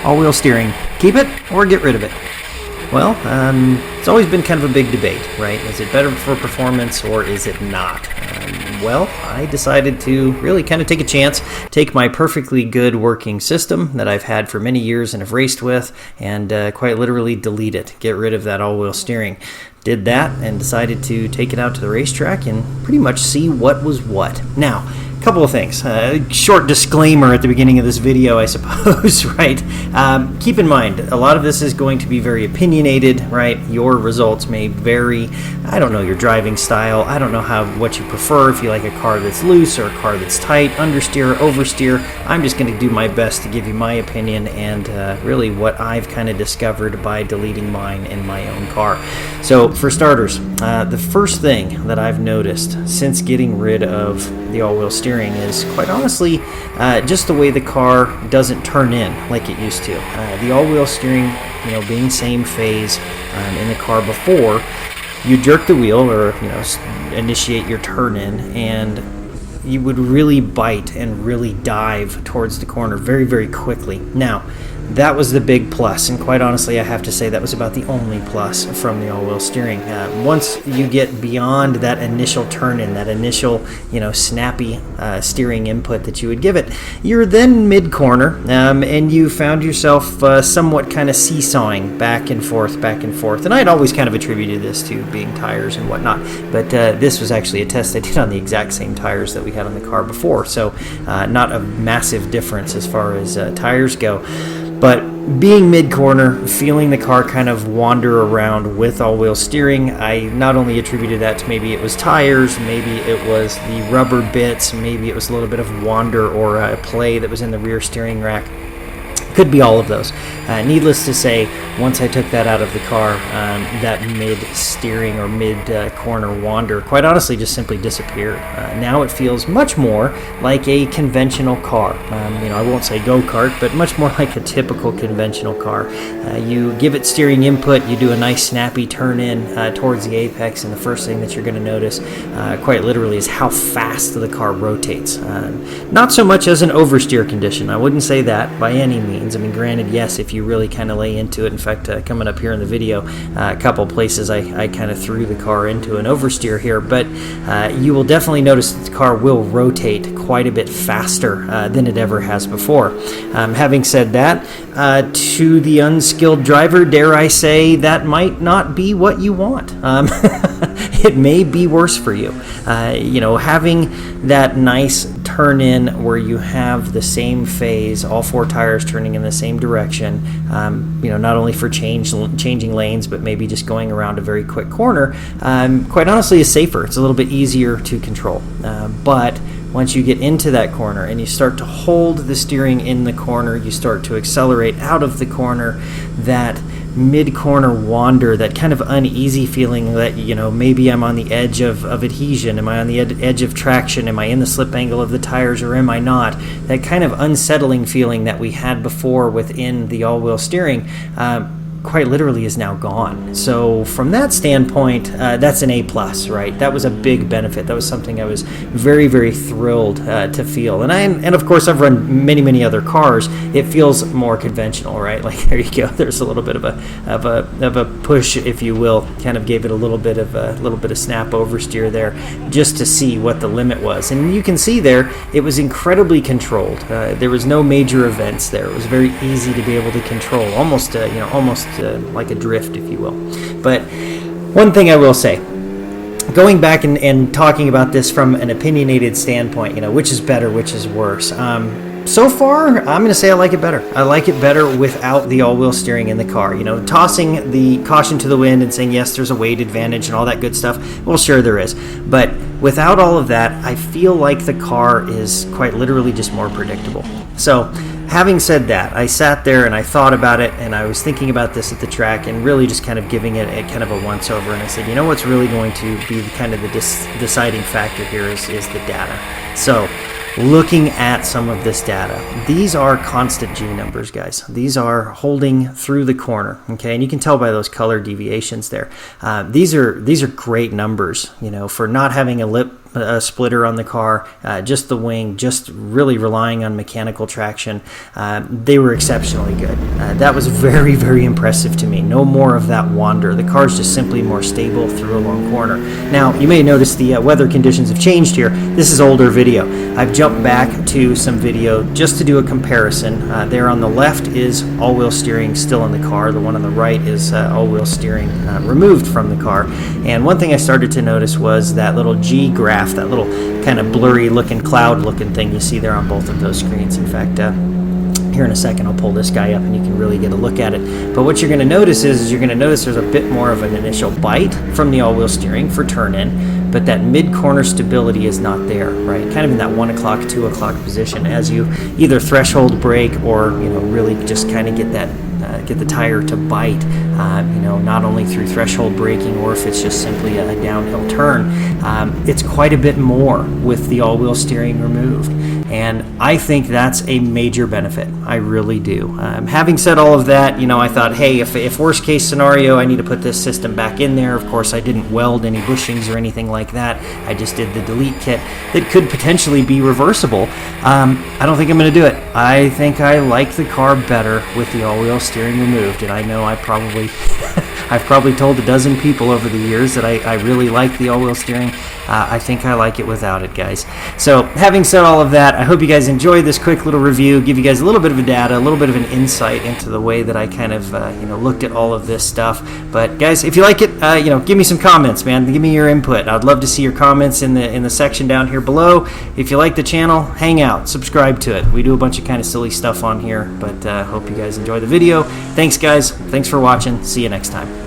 all-wheel steering, keep it or get rid of it? Well, it's always been kind of a big debate, right? Is it better for performance or is it not? Well, I decided to really kind of take a chance, take my perfectly good working system that I've had for many years and have raced with, and quite literally delete it, get rid of that all-wheel steering. Did that and decided to take it out to the racetrack and pretty much see what was what. Now, a couple of things. Short disclaimer at the beginning of this video, I suppose, right? Keep in mind, a lot of this is going to be very opinionated, right? Your results may vary. I don't know your driving style. I don't know what you prefer, if you like a car that's loose or a car that's tight, understeer, oversteer. I'm just going to do my best to give you my opinion and really what I've kind of discovered by deleting mine in my own car. So, for starters, the first thing that I've noticed since getting rid of the all-wheel steering is, quite honestly, just the way the car doesn't turn in like it used to. The all-wheel steering, being same phase in the car before, you jerk the wheel or initiate your turn in, and you would really bite and really dive towards the corner very, very quickly. Now, that was the big plus, and quite honestly, I have to say that was about the only plus from the all-wheel steering. Once you get beyond that initial turn-in, that initial, snappy steering input that you would give it, you're then mid-corner, and you found yourself somewhat kind of seesawing back and forth, and I'd always kind of attributed this to being tires and whatnot, but this was actually a test I did on the exact same tires that we had on the car before, so not a massive difference as far as tires go. But being mid-corner, feeling the car kind of wander around with all-wheel steering, I not only attributed that to maybe it was tires, maybe it was the rubber bits, maybe it was a little bit of wander or a play that was in the rear steering rack. Could be all of those. Needless to say, once I took that out of the car, that mid-steering or mid-corner wander, quite honestly, just simply disappeared. Now it feels much more like a conventional car. I won't say go-kart, but much more like a typical conventional car. You give it steering input, you do a nice snappy turn-in towards the apex, and the first thing that you're going to notice, quite literally, is how fast the car rotates. Not so much as an oversteer condition. I wouldn't say that by any means. I mean, granted, yes, if you really kind of lay into it. In fact, coming up here in the video, a couple places I kind of threw the car into an oversteer here, but you will definitely notice that the car will rotate quite a bit faster than it ever has before. Having said that, to the unskilled driver, dare I say, that might not be what you want. It may be worse for you. Having that nice turn in where you have the same phase, all four tires turning in the same direction, not only for changing lanes, but maybe just going around a very quick corner, quite honestly is safer. It's a little bit easier to control. But once you get into that corner and you start to hold the steering in the corner, you start to accelerate out of the corner, that mid-corner wander, that kind of uneasy feeling that, maybe I'm on the edge of adhesion, am I on the edge of traction, am I in the slip angle of the tires or am I not, that kind of unsettling feeling that we had before within the all-wheel steering, quite literally is now gone. So from that standpoint, that's an A+, right? That was a big benefit. That was something I was very, very thrilled to feel. And of course, I've run many other cars. It feels more conventional, right? Like, there you go. There's a little bit of a push, if you will. Kind of gave it a little bit of snap oversteer there, just to see what the limit was. And you can see there, it was incredibly controlled. There was no major events there. It was very easy to be able to control, almost like a drift, if you will. But one thing I will say, going back and talking about this from an opinionated standpoint, which is better, which is worse. So far, I'm going to say I like it better. I like it better without the all-wheel steering in the car. Tossing the caution to the wind and saying, yes, there's a weight advantage and all that good stuff. Well, sure there is. But without all of that, I feel like the car is quite literally just more predictable. So, having said that, I sat there and I thought about it, and I was thinking about this at the track and really just kind of giving it a kind of a once-over. And I said, what's really going to be kind of the deciding factor here is the data. So, looking at some of this data, these are constant G numbers, guys. These are holding through the corner, okay? And you can tell by those color deviations there. These are great numbers, for not having a lip splitter on the car, just the wing, just really relying on mechanical traction. They were exceptionally good. That was very, very impressive to me. No more of that wander. The car's just simply more stable through a long corner. Now, you may notice the weather conditions have changed here. This is older video. I've jumped back to some video just to do a comparison. There on the left is all-wheel steering still in the car. The one on the right is all-wheel steering removed from the car. And one thing I started to notice was that little G graph, that little kind of blurry looking cloud looking thing you see there on both of those screens. In fact, here in a second I'll pull this guy up and you can really get a look at it. But what you're going to notice is you're going to notice there's a bit more of an initial bite from the all-wheel steering for turn-in, but that mid-corner stability is not there, right? Kind of in that 1 o'clock, 2 o'clock position as you either threshold brake or, really just kind of get that get the tire to bite, not only through threshold braking or if it's just simply a downhill turn. It's quite a bit more with the all-wheel steering removed. And I think that's a major benefit. I really do. Having said all of that, I thought, hey, if worst case scenario, I need to put this system back in there. Of course, I didn't weld any bushings or anything like that. I just did the delete kit that could potentially be reversible. I don't think I'm going to do it. I think I like the car better with the all-wheel steering removed. And I know I've probably told a dozen people over the years that I really like the all-wheel steering. I think I like it without it, guys. So having said all of that, I hope you guys enjoyed this quick little review, give you guys a little bit of a data, a little bit of an insight into the way that I kind of looked at all of this stuff. But guys, if you like it, give me some comments, man. Give me your input. I'd love to see your comments in the section down here below. If you like the channel, hang out, subscribe to it. We do a bunch of kind of silly stuff on here, but hope you guys enjoy the video. Thanks, guys. Thanks for watching. See you next time.